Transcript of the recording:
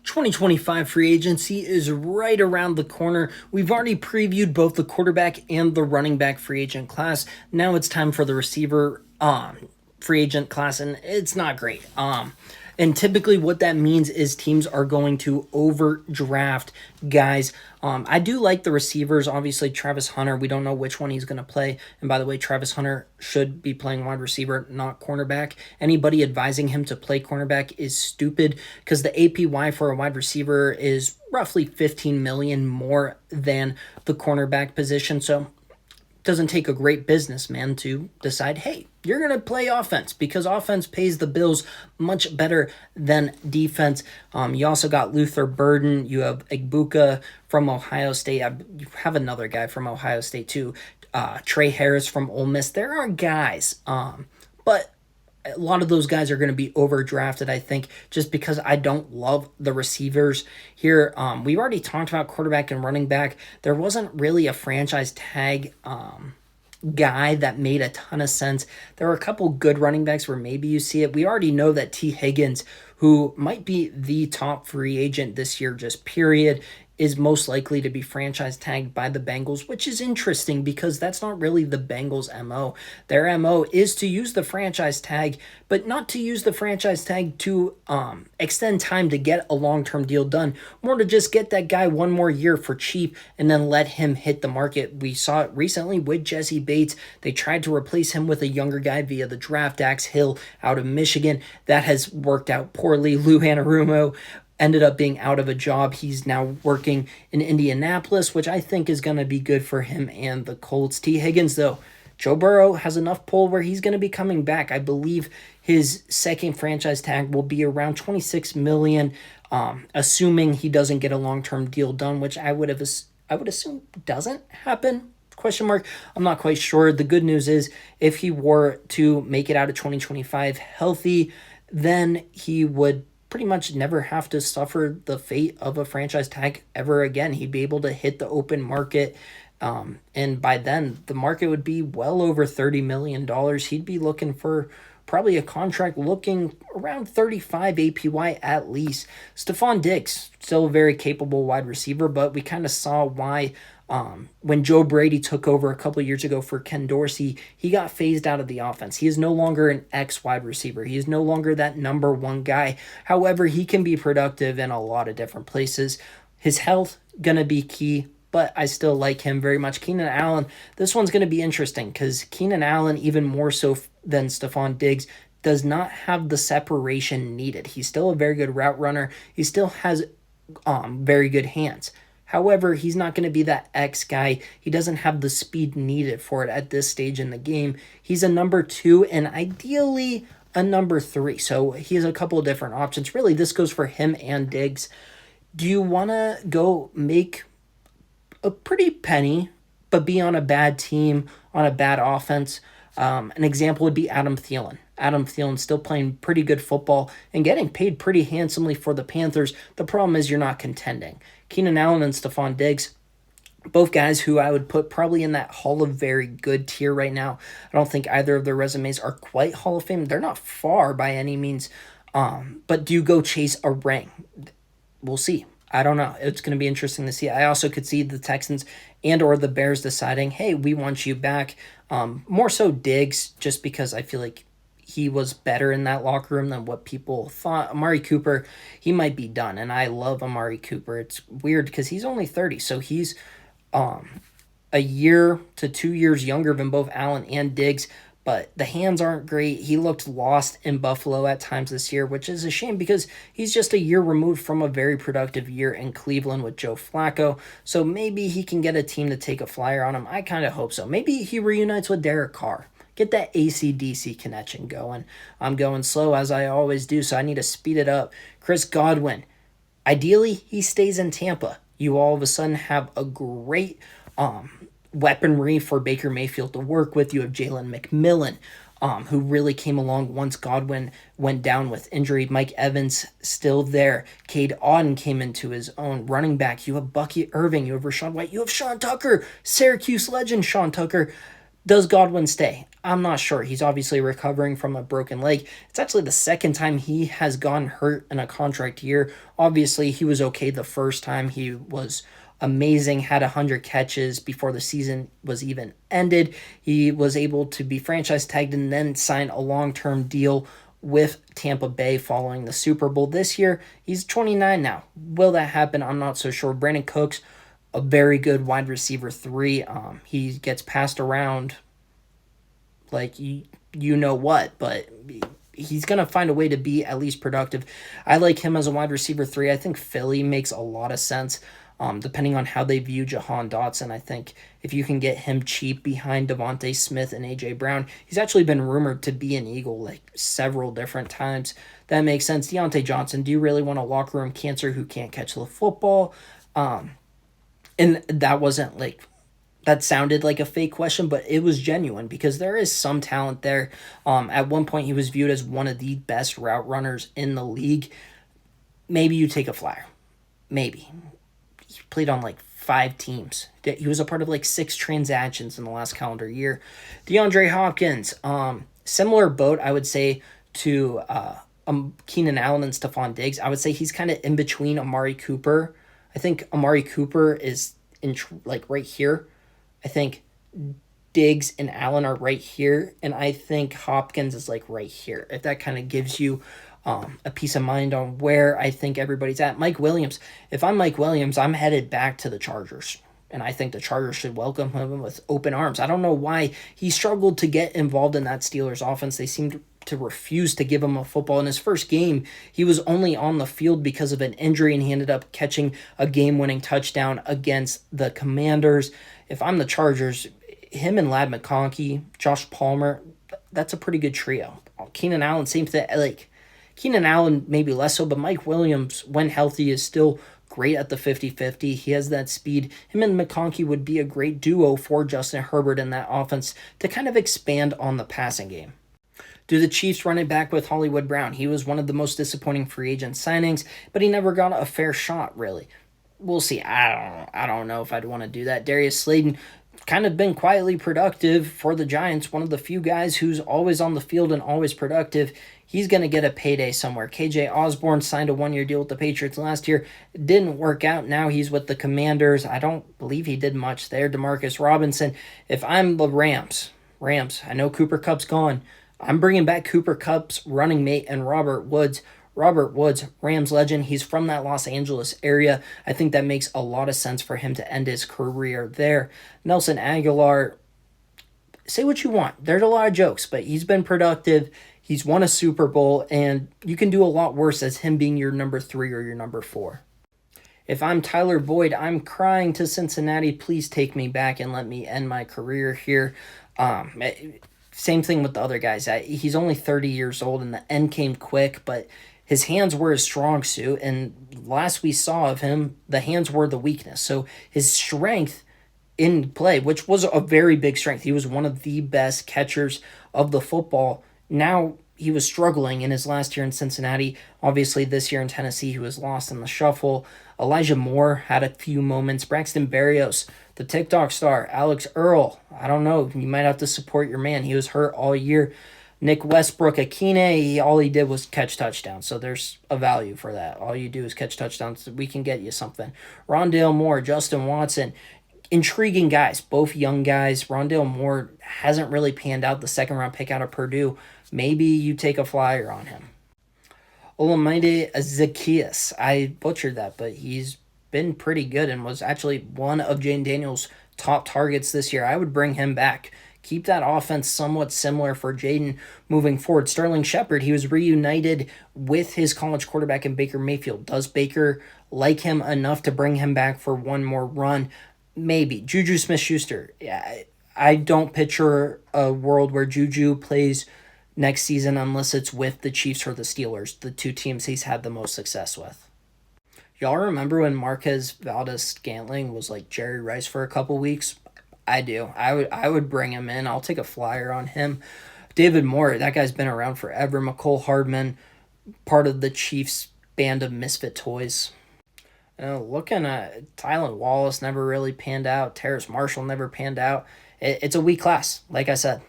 2025 free agency is right around the corner. We've already previewed both the quarterback and the running back free agent class. Now it's time for the receiver free agent class, and it's not great. And typically, what that means is teams are going to overdraft guys. I do like the receivers. Obviously, Travis Hunter, we don't know which one he's going to play. And by the way, Travis Hunter should be playing wide receiver, not cornerback. Anybody advising him to play cornerback is stupid because the APY for a wide receiver is roughly 15 million more than the cornerback position. So doesn't take a great businessman to decide, hey, you're going to play offense because offense pays the bills much better than defense. You also got Luther Burden. You have Egbuka from Ohio State. You have another guy from Ohio State too. Trey Harris from Ole Miss. There are guys, but a lot of those guys are going to be overdrafted, I think, just because I don't love the receivers here. We already talked about quarterback and running back. There wasn't really a franchise tag guy that made a ton of sense. There were a couple good running backs where maybe you see it. We already know that T. Higgins, who might be the top free agent this year, just period, is most likely to be franchise tagged by the Bengals, which is interesting because that's not really the Bengals' MO. Their MO is to use the franchise tag, but not to use the franchise tag to extend time to get a long-term deal done, more to just get that guy one more year for cheap and then let him hit the market. We saw it recently with Jesse Bates. They tried to replace him with a younger guy via the draft, Dax Hill out of Michigan. That has worked out poorly. Lou Anarumo ended up being out of a job. He's now working in Indianapolis, which I think is going to be good for him and the Colts. T. Higgins, though, Joe Burrow has enough pull where he's going to be coming back. I believe his second franchise tag will be around $26 million, assuming he doesn't get a long-term deal done, which I would assume doesn't happen. Question mark. I'm not quite sure. The good news is if he were to make it out of 2025 healthy, then he would pretty much never have to suffer the fate of a franchise tag ever again. He'd be able to hit the open market, and by then the market would be well over $30 million. He'd be looking for probably a contract looking around 35 APY at least. Stephon Diggs, still a very capable wide receiver, but we kind of saw why when Joe Brady took over a couple of years ago for Ken Dorsey, he got phased out of the offense. He is no longer an X wide receiver. He is no longer that number one guy. However, he can be productive in a lot of different places. His health going to be key, but I still like him very much. Keenan Allen, this one's going to be interesting because Keenan Allen, even more so than Stephon Diggs, does not have the separation needed. He's still a very good route runner. He still has very good hands. However, he's not going to be that X guy. He doesn't have the speed needed for it at this stage in the game. He's a number 2 and ideally a number 3. So he has a couple of different options. Really, this goes for him and Diggs. Do you want to go make a pretty penny, but be on a bad team, on a bad offense? An example would be Adam Thielen. Adam Thielen still playing pretty good football and getting paid pretty handsomely for the Panthers. The problem is you're not contending. Keenan Allen and Stephon Diggs, both guys who I would put probably in that Hall of Very Good tier right now. I don't think either of their resumes are quite Hall of Fame. They're not far by any means. But do you go chase a ring? We'll see. I don't know. It's going to be interesting to see. I also could see the Texans and or the Bears deciding, hey, we want you back. More so Diggs, just because I feel like he was better in that locker room than what people thought. Amari Cooper, he might be done, and I love Amari Cooper. It's weird because he's only 30, so he's a year to 2 years younger than both Allen and Diggs, but the hands aren't great. He looked lost in Buffalo at times this year, which is a shame because he's just a year removed from a very productive year in Cleveland with Joe Flacco, so maybe he can get a team to take a flyer on him. I kind of hope so. Maybe he reunites with Derek Carr. Get that AC/DC connection going. I'm going slow as I always do, so I need to speed it up. Chris Godwin. Ideally, he stays in Tampa. You all of a sudden have a great weaponry for Baker Mayfield to work with. You have Jalen McMillan, who really came along once Godwin went down with injury. Mike Evans still there. Cade Auden came into his own. Running back, you have Bucky Irving. You have Rashawn White. You have Sean Tucker, Syracuse legend Sean Tucker. Does Godwin stay? I'm not sure. He's obviously recovering from a broken leg. It's actually the second time he has gone hurt in a contract year. Obviously, he was okay the first time. He was amazing, had 100 catches before the season was even ended. He was able to be franchise tagged and then sign a long-term deal with Tampa Bay following the Super Bowl this year. He's 29 now. Will that happen? I'm not so sure. Brandon Cooks, a very good wide receiver 3. He gets passed around like you know what, but he's going to find a way to be at least productive. I like him as a wide receiver 3. I think Philly makes a lot of sense. Depending on how they view Jahan Dotson, I think if you can get him cheap behind Devontae Smith and A.J. Brown, he's actually been rumored to be an Eagle like several different times. That makes sense. Deontay Johnson, do you really want a locker room cancer who can't catch the football? And that wasn't like that sounded like a fake question, but it was genuine because there is some talent there. At one point, he was viewed as one of the best route runners in the league. Maybe you take a flyer. Maybe. He played on like 5 teams. He was a part of like 6 transactions in the last calendar year. DeAndre Hopkins, similar boat, I would say, to Keenan Allen and Stephon Diggs. I would say he's kind of in between Amari Cooper. I think Amari Cooper is in like right here. I think Diggs and Allen are right here, and I think Hopkins is like right here. If that kind of gives you a peace of mind on where I think everybody's at. Mike Williams. If I'm Mike Williams, I'm headed back to the Chargers. And I think the Chargers should welcome him with open arms. I don't know why he struggled to get involved in that Steelers offense. They seemed to refuse to give him a football. In his first game, he was only on the field because of an injury, and he ended up catching a game-winning touchdown against the Commanders. If I'm the Chargers, him and Ladd McConkey, Josh Palmer, that's a pretty good trio. Keenan Allen seems to, like, Keenan Allen maybe less so, but Mike Williams, when healthy, is still great at the 50-50. He has that speed. Him and McConkey would be a great duo for Justin Herbert in that offense to kind of expand on the passing game. Do the Chiefs run it back with Hollywood Brown? He was one of the most disappointing free agent signings, but he never got a fair shot, really. We'll see. I don't know if I'd want to do that. Darius Slayton kind of been quietly productive for the Giants, one of the few guys who's always on the field and always productive. He's going to get a payday somewhere. KJ Osborne signed a 1-year deal with the Patriots last year. It didn't work out. Now he's with the Commanders. I don't believe he did much there. Demarcus Robinson. If I'm the Rams, I know Cooper Kupp's gone. I'm bringing back Cooper Kupp's running mate and Robert Woods. Robert Woods, Rams legend. He's from that Los Angeles area. I think that makes a lot of sense for him to end his career there. Nelson Aguilar, say what you want. There's a lot of jokes, but he's been productive. He's won a Super Bowl, and you can do a lot worse as him being your number 3 or your number 4. If I'm Tyler Boyd, I'm crying to Cincinnati. Please take me back and let me end my career here. Same thing with the other guys. He's only 30 years old, and the end came quick, but his hands were his strong suit, and last we saw of him, the hands were the weakness. So his strength in play, which was a very big strength. He was one of the best catchers of the football. Now he was struggling in his last year in Cincinnati. Obviously, this year in Tennessee, he was lost in the shuffle. Elijah Moore had a few moments. Braxton Berrios, the TikTok star. Alex Earl, I don't know. You might have to support your man. He was hurt all year. Nick Westbrook-Akine, all he did was catch touchdowns. So there's a value for that. All you do is catch touchdowns. We can get you something. Rondale Moore, Justin Watson, intriguing guys, both young guys. Rondale Moore hasn't really panned out, the second-round pick out of Purdue. Maybe you take a flyer on him. Olamide Zaccheaus, I butchered that, but he's been pretty good and was actually one of Jane Daniels' top targets this year. I would bring him back. Keep that offense somewhat similar for Jaden moving forward. Sterling Shepard, he was reunited with his college quarterback in Baker Mayfield. Does Baker like him enough to bring him back for one more run? Maybe. Juju Smith-Schuster. Yeah, I don't picture a world where Juju plays next season unless it's with the Chiefs or the Steelers, the 2 teams he's had the most success with. Y'all remember when Marquez Valdes-Scantling was like Jerry Rice for a couple weeks? I do. I would bring him in. I'll take a flyer on him. David Moore, that guy's been around forever. McCole Hardman, part of the Chiefs' band of misfit toys. Looking at Tylan Wallace, never really panned out. Terrace Marshall never panned out. it's a weak class, like I said.